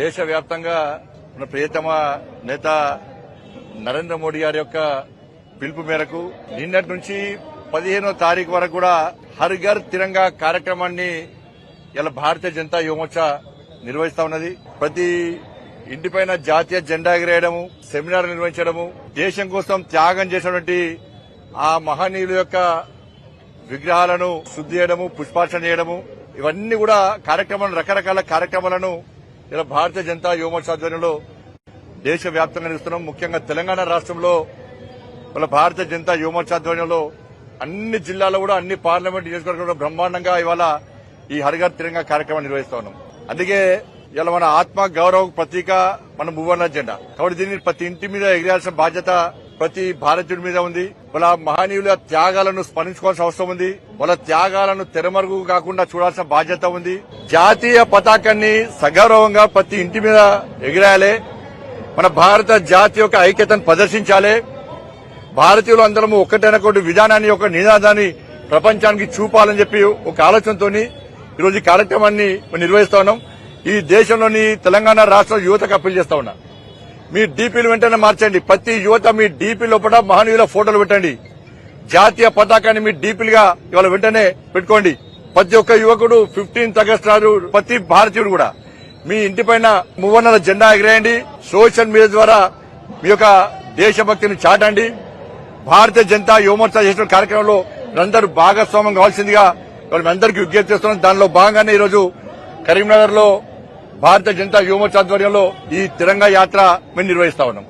దేశవ్యాప్తంగా మన ప్రియతమ నేత నరేంద్ర మోడీ గారి యొక్క పిలుపు మేరకు నిన్నటి నుంచి 15వ తారీఖు వరకు కూడా హర్ ఘర్ తిరంగా కార్యక్రమాన్ని ఇలా భారతీయ జనతా యువమోర్చా నిర్వహిస్తా ఉన్నది. ప్రతి ఇంటిపైన జాతీయ జెండా ఎగిరేయడము, సెమినార్ నిర్వహించడము, దేశం కోసం త్యాగం చేసినటువంటి ఆ మహనీయుల యొక్క విగ్రహాలను శుద్ధి చేయడము, పుష్పార్చన చేయడము, ఇవన్నీ కూడా కార్యక్రమాలను రకరకాల కార్యక్రమాలను ఇలా భారతీయ జనతా యువమోర్చా ఆధ్వర్యంలో దేశవ్యాప్తంగా నిర్వహిస్తున్నాం. ముఖ్యంగా తెలంగాణ రాష్ట్రంలో వాళ్ళ భారతీయ జనతా యువమోర్చా ఆధ్వర్యంలో అన్ని జిల్లాల్లో కూడా అన్ని పార్లమెంట్ నియోజకవర్గాల్లో బ్రహ్మాండంగా ఇవాళ ఈ హర్ ఘర్ తిరంగా కార్యక్రమం నిర్వహిస్తా ఉన్నాం. అందుకే ఇలా మన ఆత్మ గౌరవ ప్రతీక మన మూవర్ణ జెండా. కాబట్టి దీన్ని ప్రతి ఇంటి మీద ఎగిరేయాల్సిన బాధ్యత ప్రతి భారతీయుడి మీద ఉంది. వాళ్ళ మహనీయుల త్యాగాలను స్మరించుకోవాల్సిన అవసరం ఉంది. వాళ్ళ త్యాగాలను తెరమరుగు కాకుండా చూడాల్సిన బాధ్యత ఉంది. జాతీయ పతాకాన్ని సగౌరవంగా ప్రతి ఇంటి మీద ఎగిరేయాలి. మన భారత జాతి యొక్క ఐక్యతను ప్రదర్శించాలి. భారతీయులు అందరం ఒక్కటైనటువంటి విధానాన్ని, ఒక నినాదాన్ని ప్రపంచానికి చూపాలని చెప్పి ఒక ఆలోచనతో ఈరోజు ఈ కార్యక్రమాన్ని నిర్వహిస్తా ఉన్నాం. ఈ దేశంలోని తెలంగాణ రాష్ట్ర యువతకు అప్పీల్ చేస్తా ఉన్నా, మీ డీపీలు వెంటనే మార్చండి. ప్రతి యువత మీ డీపీ లోపల మహనీయుల ఫోటోలు పెట్టండి. జాతీయ పతాకాన్ని మీ డీపీలుగా ఇవాళ వెంటనే పెట్టుకోండి. ప్రతి ఒక్క యువకుడు 15th ఆగస్టు నాడు ప్రతి భారతీయుడు కూడా మీ ఇంటిపైన మూవర్ణల జెండా ఎగిరేయండి. సోషల్ మీడియా ద్వారా మీ యొక్క దేశభక్తిని చాటండి. భారతీయ జనతా యువమోర్చా చేసిన కార్యక్రమంలో అందరూ భాగస్వామ్యం కావాల్సిందిగా మీ అందరికీ విజ్ఞప్తి చేస్తున్నాం. దానిలో భాగంగానే ఈరోజు కరీంనగర్ లో భారతీయ జనతా యువమోర్చా ఆధ్వర్యంలో ఈ తిరంగా యాత్ర మేము నిర్వహిస్తా ఉన్నాం.